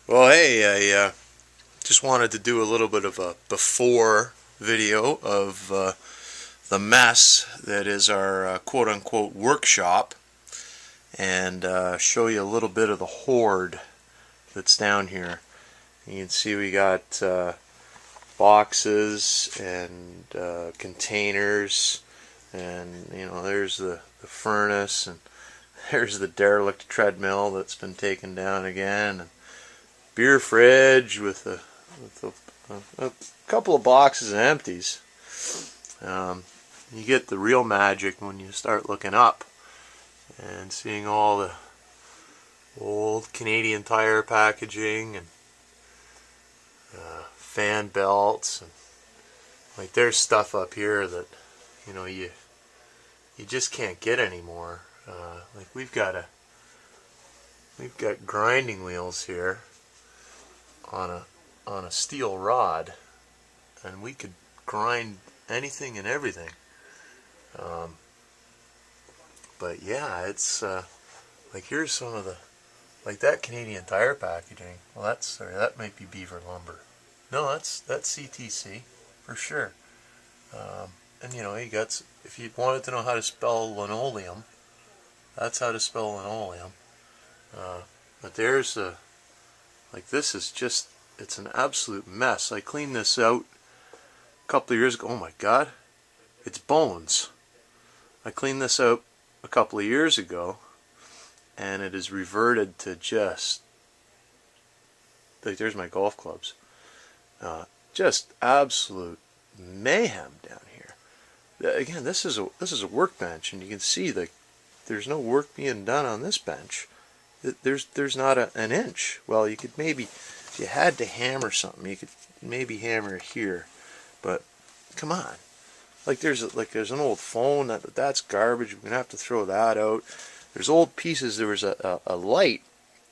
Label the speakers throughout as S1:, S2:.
S1: Well, hey, I just wanted to do a little bit of a before video of the mess that is our quote-unquote workshop, and show you a little bit of the hoard that's down here. You can see we got boxes and containers, and there's the furnace, and there's the derelict treadmill that's been taken down again, and beer fridge with a couple of boxes of empties. You get the real magic when you start looking up and seeing all the old Canadian Tire packaging and fan belts, and like there's stuff up here that you just can't get anymore. Like we've got grinding wheels here on a steel rod, and we could grind anything and everything. But yeah, it's like here's some of the, like that Canadian Tire packaging. Well, that might be Beaver Lumber. No, that's CTC for sure. And you got, if you wanted to know how to spell linoleum, that's how to spell linoleum. But there's like this is just, it's an absolute mess. I cleaned this out a couple of years ago. Oh my God, it's bones. I cleaned this out a couple of years ago, and it is reverted to just, like there's my golf clubs. Just absolute mayhem down here. Again, this is a workbench, and you can see that there's no work being done on this bench. There's not an inch. Well, you could maybe, if you had to hammer something, you could maybe hammer it here, but come on. Like there's an old phone that's garbage. We're gonna have to throw that out. There's old pieces. There was a light,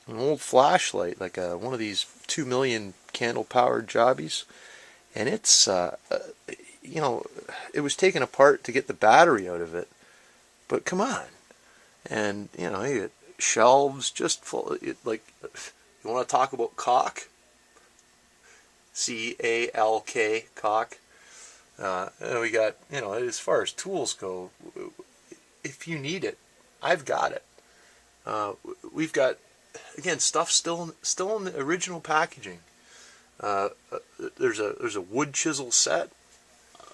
S1: an old flashlight, like one of these 2 million candle powered jobbies, and it's it was taken apart to get the battery out of it. But come on, and you get shelves just full. Like, you want to talk about caulk? C-A-L-K, caulk. We got, as far as tools go, if you need it, I've got it. We've got, again, stuff still in the original packaging. There's a wood chisel set.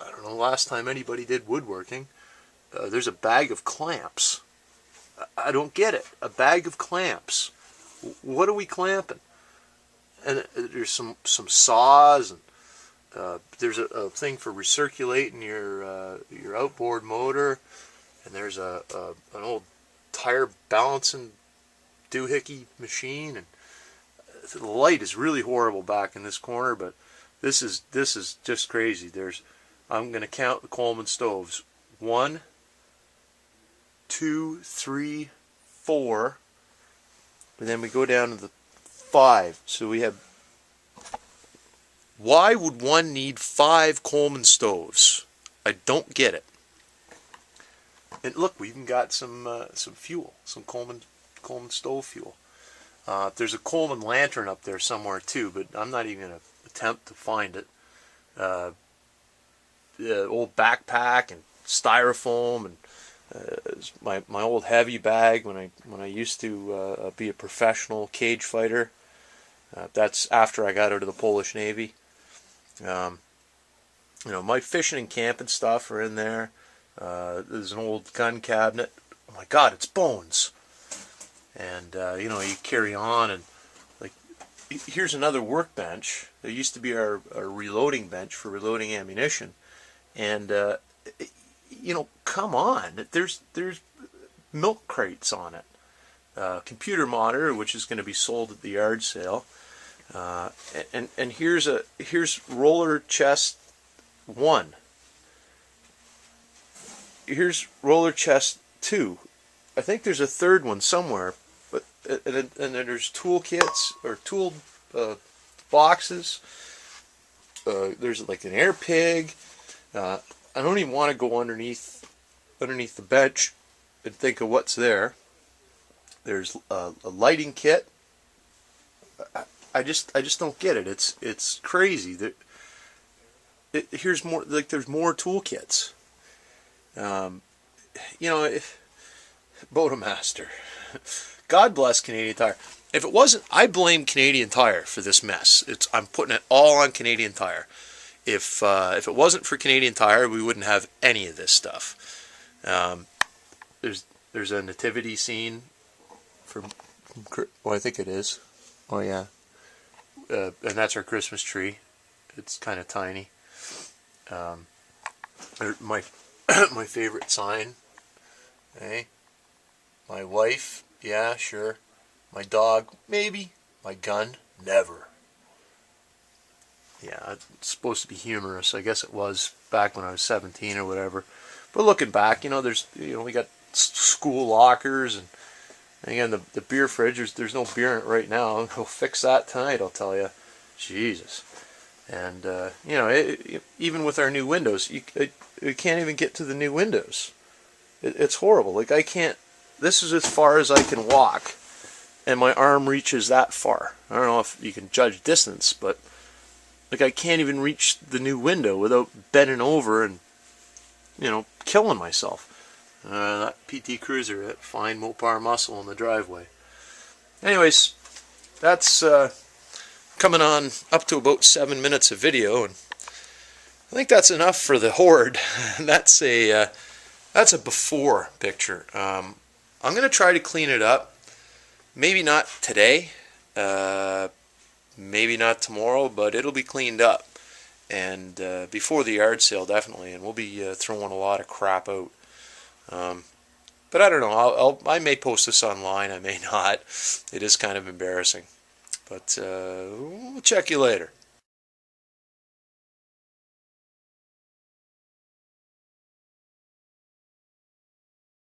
S1: I don't know last time anybody did woodworking. There's a bag of clamps. I don't get it. A bag of clamps. What are we clamping? And there's some saws, and there's a thing for recirculating your outboard motor, and there's an old tire balancing doohickey machine, and the light is really horrible back in this corner, but this is just crazy. I'm going to count the Coleman stoves. 1, 2, 3, 4, and then we go down to the 5. So we have. Why would one need 5 Coleman stoves? I don't get it. And look, we even got some fuel, some Coleman stove fuel. There's a Coleman lantern up there somewhere too, but I'm not even going to attempt to find it. The old backpack and styrofoam, and my old heavy bag when I used to be a professional cage fighter. That's after I got out of the Polish Navy. My fishing and camping stuff are in there. There's an old gun cabinet. Oh my God, it's bones. And you carry on, and like here's another workbench. There used to be our reloading bench for reloading ammunition, and come on, there's milk crates on it. Computer monitor, which is going to be sold at the yard sale. And here's roller chest 1. Here's roller chest 2. I think there's a third one somewhere, but and then there's tool kits or tool boxes. There's like an air pig. I don't even want to go underneath the bench and think of what's there. There's a lighting kit. I just don't get it. It's crazy that here's more, like, there's more toolkits. You know, Boatmaster. God bless Canadian Tire. If it wasn't, I blame Canadian Tire for this mess. I'm putting it all on Canadian Tire. If it wasn't for Canadian Tire, we wouldn't have any of this stuff. There's a nativity scene from well, I think it is. Oh yeah, and that's our Christmas tree. It's kind of tiny. My my favorite sign. Hey, my wife, yeah, sure. My dog, maybe. My gun, never. Yeah, it's supposed to be humorous. I guess it was back when I was 17 or whatever. But looking back, we got school lockers, and again, the beer fridge, there's no beer in it right now. We'll fix that tonight, I'll tell you. Jesus. And, even with our new windows, you can't even get to the new windows. It's horrible. Like, I can't, this is as far as I can walk, and my arm reaches that far. I don't know if you can judge distance, but, like, I can't even reach the new window without bending over and, killing myself. That PT Cruiser, that fine Mopar muscle in the driveway. Anyways, that's coming on up to about 7 minutes of video, and I think that's enough for the Hoard. That's a before picture. I'm going to try to clean it up. Maybe not today, maybe not tomorrow, but it'll be cleaned up. And before the yard sale, definitely, and we'll be throwing a lot of crap out. But I don't know, I may post this online, I may not. It is kind of embarrassing. But we'll check you later.